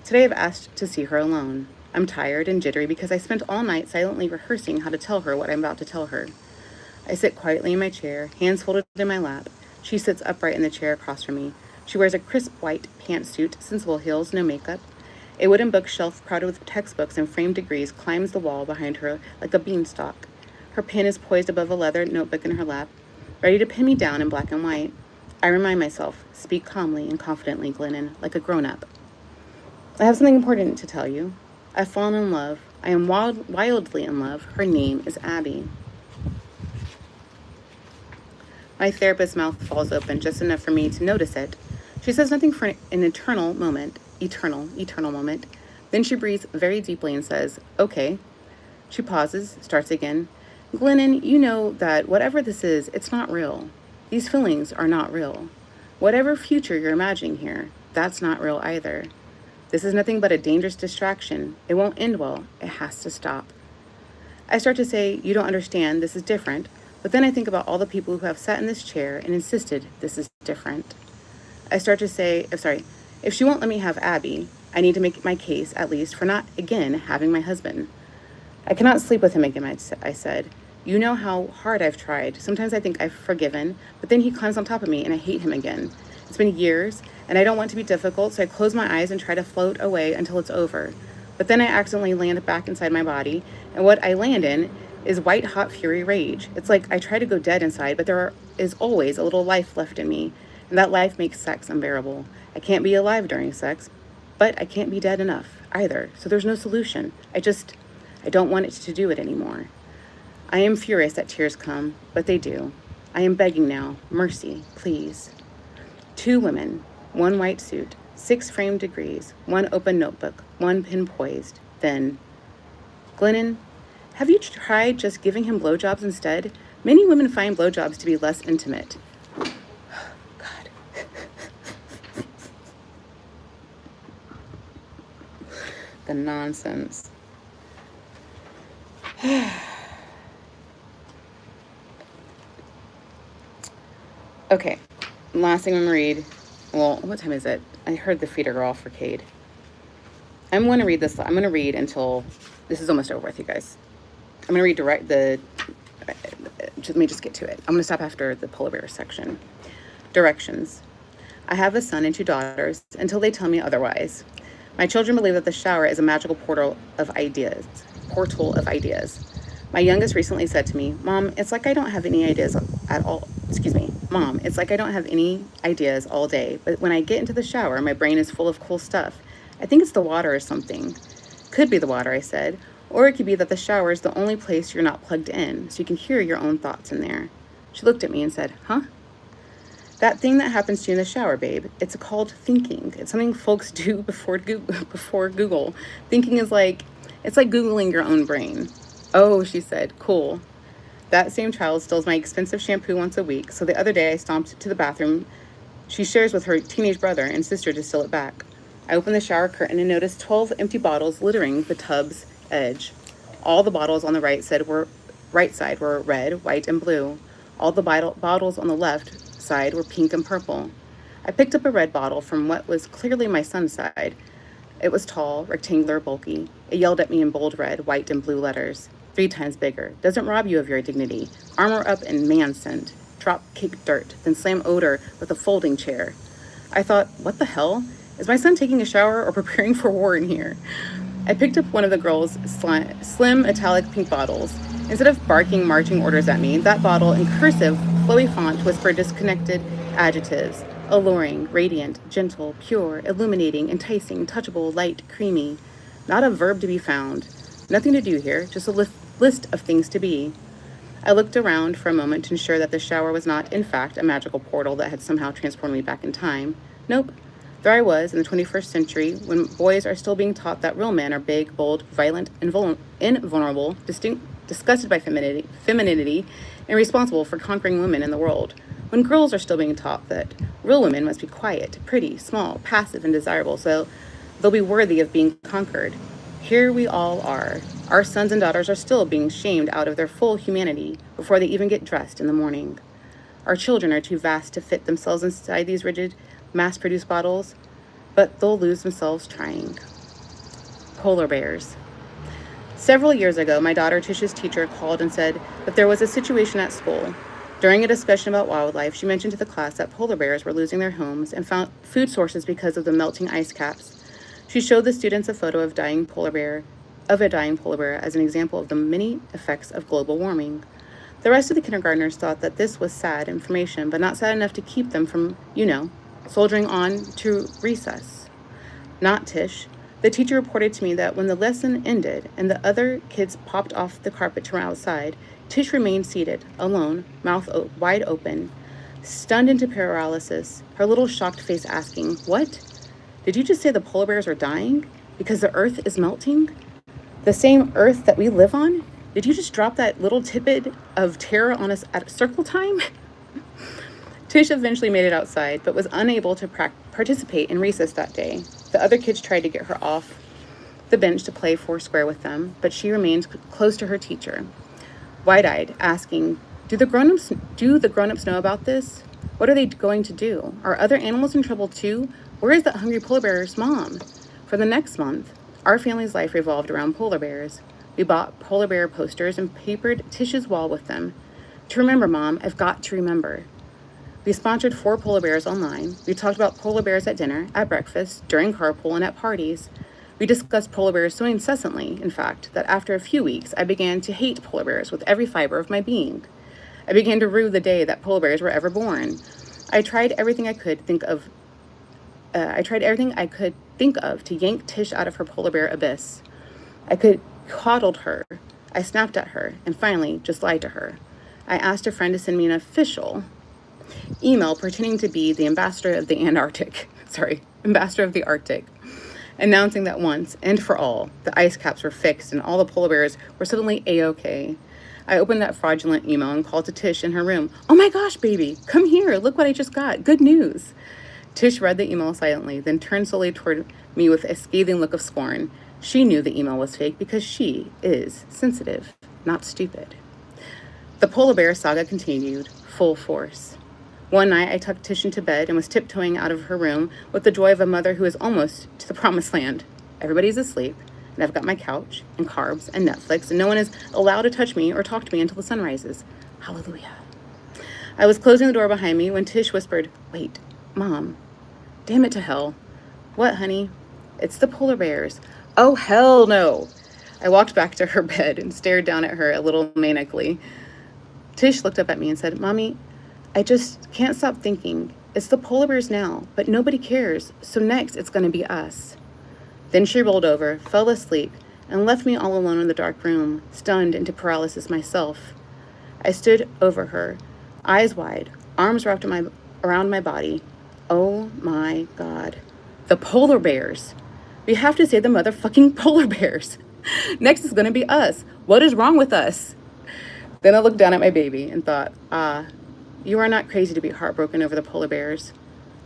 [SPEAKER 1] Today I've asked to see her alone. I'm tired and jittery because I spent all night silently rehearsing how to tell her what I'm about to tell her. I sit quietly in my chair, hands folded in my lap. She sits upright in the chair across from me. She wears a crisp white pantsuit, sensible heels, no makeup. A wooden bookshelf crowded with textbooks and framed degrees climbs the wall behind her like a beanstalk. Her pen is poised above a leather notebook in her lap, ready to pin me down in black and white. I remind myself, speak calmly and confidently, Glennon, like a grown-up. I have something important to tell you. I've fallen in love. I am wildly in love. Her name is Abby. My therapist's mouth falls open just enough for me to notice it. She says nothing for an eternal moment. Then she breathes very deeply and says, okay. She pauses, starts again. Glennon, you know that whatever this is, it's not real. These feelings are not real. Whatever future you're imagining here, that's not real either. This is nothing but a dangerous distraction. It won't end well. It has to stop. I start to say, you don't understand, this is different. But then I think about all the people who have sat in this chair and insisted this is different. I start to say, if she won't let me have Abby, I need to make my case, at least, for not, again, having my husband. I cannot sleep with him again, I said. You know how hard I've tried. Sometimes I think I've forgiven, but then he climbs on top of me and I hate him again. It's been years, and I don't want to be difficult, so I close my eyes and try to float away until it's over. But then I accidentally land back inside my body, and what I land in is white-hot fury rage. It's like I try to go dead inside, but there is always a little life left in me, and that life makes sex unbearable. I can't be alive during sex, but I can't be dead enough either, so there's no solution. I don't want it to do it anymore. I am furious that tears come, but they do. I am begging now, mercy, please. 2 women, one white suit, 6 framed degrees, 1 open notebook, 1 pen poised. Then, Glennon, have you tried just giving him blowjobs instead? Many women find blowjobs to be less intimate. God. The nonsense. Okay, last thing I'm gonna read. Well, what time is it? I heard the feeder girl for Cade. I'm going to read this. I'm going to read until this is almost over with, you guys. I'm going to read let me just get to it. I'm going to stop after the polar bear section. Directions. I have a son and 2 daughters until they tell me otherwise. My children believe that the shower is a magical portal of ideas. My youngest recently said to me, Mom, it's like I don't have any ideas at all. Mom, it's like I don't have any ideas all day, but when I get into the shower, my brain is full of cool stuff. I think it's the water or something. Could be the water, I said. Or it could be that the shower is the only place you're not plugged in, so you can hear your own thoughts in there. She looked at me and said, Huh? That thing that happens to you in the shower, babe. It's called thinking. It's something folks do before Google. Thinking is it's like Googling your own brain. Oh, she said, cool. That same child steals my expensive shampoo once a week, so the other day I stomped to the bathroom she shares with her teenage brother and sister to steal it back. I opened the shower curtain and noticed 12 empty bottles littering the tub's edge. All the bottles on the right side were red, white, and blue. All the bottles on the left side were pink and purple. I picked up a red bottle from what was clearly my son's side. It was tall, rectangular, bulky. It yelled at me in bold red, white, and blue letters. 3 times bigger. Doesn't rob you of your dignity. Armor up and man scent. Drop kick dirt, then slam odor with a folding chair. I thought, what the hell? Is my son taking a shower or preparing for war in here? I picked up one of the girls' slim metallic pink bottles. Instead of barking marching orders at me, that bottle in cursive, flowy font whispered disconnected adjectives. Alluring, radiant, gentle, pure, illuminating, enticing, touchable, light, creamy. Not a verb to be found. Nothing to do here, just a list of things to be. I looked around for a moment to ensure that the shower was not, in fact, a magical portal that had somehow transported me back in time. Nope. There I was in the 21st century when boys are still being taught that real men are big, bold, violent, invulnerable, disgusted by femininity, and responsible for conquering women in the world. When girls are still being taught that real women must be quiet, pretty, small, passive, and desirable, so they'll be worthy of being conquered. Here we all are. Our sons and daughters are still being shamed out of their full humanity before they even get dressed in the morning. Our children are too vast to fit themselves inside these rigid, mass-produced bottles, but they'll lose themselves trying. Polar bears. Several years ago, my daughter Tish's teacher called and said that there was a situation at school. During a discussion about wildlife, she mentioned to the class that polar bears were losing their homes and found food sources because of the melting ice caps. She showed the students a photo of a dying polar bear as an example of the many effects of global warming. The rest of the kindergartners thought that this was sad information, but not sad enough to keep them from, soldiering on to recess. Not Tish. The teacher reported to me that when the lesson ended and the other kids popped off the carpet to run outside, Tish remained seated, alone, mouth wide open, stunned into paralysis, her little shocked face asking, What? Did you just say the polar bears are dying? Because the earth is melting? The same earth that we live on? Did you just drop that little tidbit of terror on us at circle time? Tish eventually made it outside, but was unable to participate in recess that day. The other kids tried to get her off the bench to play foursquare with them, but she remained close to her teacher, wide-eyed, asking, Do the grown-ups know about this? What are they going to do? Are other animals in trouble too? Where is that hungry polar bear's mom? For the next month, our family's life revolved around polar bears. We bought polar bear posters and papered Tish's wall with them. To remember, Mom, I've got to remember. We sponsored 4 polar bears online. We talked about polar bears at dinner, at breakfast, during carpool, and at parties. We discussed polar bears so incessantly, in fact, that after a few weeks, I began to hate polar bears with every fiber of my being. I began to rue the day that polar bears were ever born. I tried everything I could think of to yank Tish out of her polar bear abyss. I coddled her. I snapped at her, and finally just lied to her. I asked a friend to send me an official email pretending to be the ambassador of the Antarctic. ambassador of the Arctic, announcing that once and for all, the ice caps were fixed and all the polar bears were suddenly A-OK. I opened that fraudulent email and called to Tish in her room. "Oh my gosh, baby, come here. Look what I just got. Good news." Tish read the email silently, then turned slowly toward me with a scathing look of scorn. She knew the email was fake because she is sensitive, not stupid. The polar bear saga continued, full force. One night, I tucked Tish into bed and was tiptoeing out of her room with the joy of a mother who is almost to the promised land. Everybody's asleep, and I've got my couch and carbs and Netflix, and no one is allowed to touch me or talk to me until the sun rises. Hallelujah. I was closing the door behind me when Tish whispered, "Wait, Mom. Damn it to hell." "What, honey?" "It's the polar bears." "Oh, hell no." I walked back to her bed and stared down at her a little manically. Tish looked up at me and said, "Mommy, I just can't stop thinking. It's the polar bears now, but nobody cares, so next it's going to be us." Then she rolled over, fell asleep, and left me all alone in the dark room, stunned into paralysis myself. I stood over her, eyes wide, arms wrapped around my body. Oh my God. The polar bears. We have to save the motherfucking polar bears. Next is going to be us. What is wrong with us? Then I looked down at my baby and thought, you are not crazy to be heartbroken over the polar bears.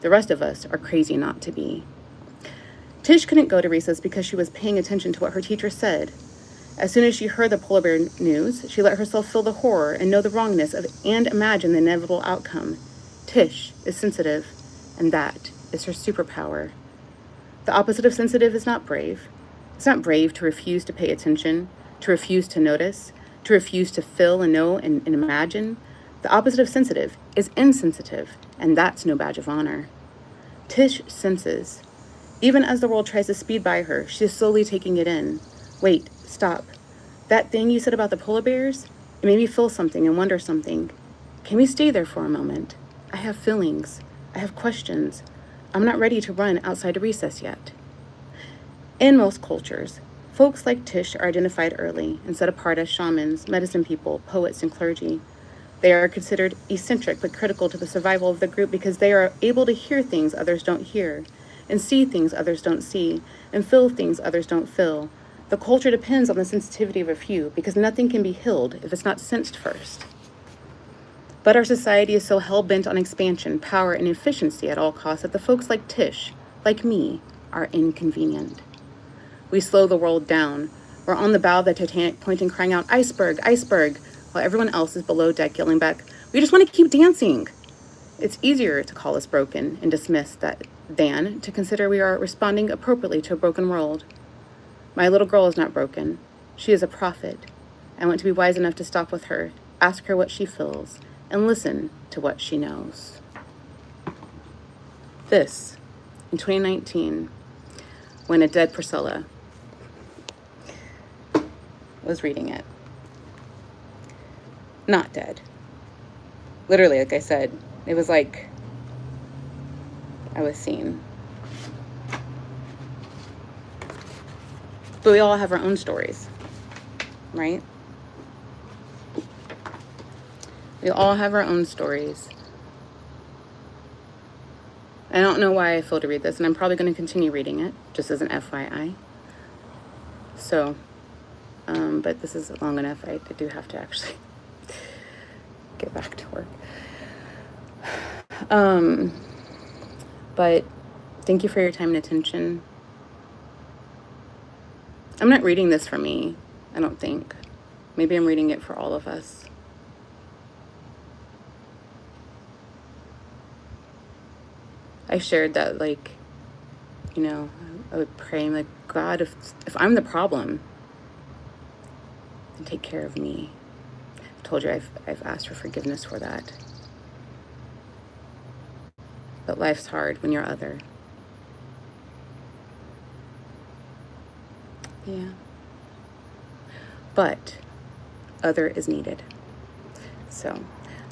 [SPEAKER 1] The rest of us are crazy not to be. Tish couldn't go to recess because she was paying attention to what her teacher said. As soon as she heard the polar bear news, she let herself feel the horror and know the wrongness of and imagine the inevitable outcome. Tish is sensitive, and that is her superpower. The opposite of sensitive is not brave. It's not brave to refuse to pay attention, to refuse to notice, to refuse to feel and know and imagine. The opposite of sensitive is insensitive, and that's no badge of honor. Tish senses. Even as the world tries to speed by her, she is slowly taking it in. Wait, stop. That thing you said about the polar bears? It made me feel something and wonder something. Can we stay there for a moment? I have feelings. I have questions. I'm not ready to run outside a recess yet. In most cultures, folks like Tish are identified early and set apart as shamans, medicine people, poets, and clergy. They are considered eccentric but critical to the survival of the group because they are able to hear things others don't hear, and see things others don't see, and feel things others don't feel. The culture depends on the sensitivity of a few because nothing can be healed if it's not sensed first. But our society is so hell-bent on expansion, power, and efficiency at all costs that the folks like Tish, like me, are inconvenient. We slow the world down. We're on the bow of the Titanic, pointing, crying out, "Iceberg, iceberg," while everyone else is below deck yelling back, "We just want to keep dancing." It's easier to call us broken and dismiss that than to consider we are responding appropriately to a broken world. My little girl is not broken. She is a prophet. I want to be wise enough to stop with her, ask her what she feels, and listen to what she knows. This, in 2019, when a dead Priscilla was reading it. Not dead. Literally, like I said, it was like I was seen. But we all have our own stories, right? We all have our own stories. I don't know why I feel to read this, and I'm probably going to continue reading it, just as an FYI. So, but this is long enough. I do have to actually get back to work. But thank you for your time and attention. I'm not reading this for me, I don't think. Maybe I'm reading it for all of us. I shared that, like, you know, I would pray, I'm like, God, if I'm the problem, then take care of me. I told you I've asked for forgiveness for that. But life's hard when you're other. Yeah. But other is needed. So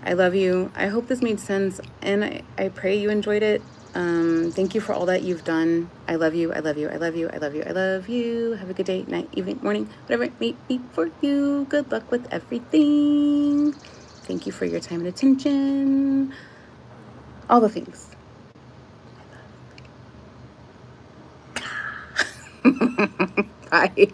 [SPEAKER 1] I love you. I hope this made sense, and I pray you enjoyed it. Thank you for all that you've done. I love you. I love you. I love you. I love you. I love you. Have a good day, night, evening, morning, whatever it may be for you. Good luck with everything. Thank you for your time and attention. All the things. Bye.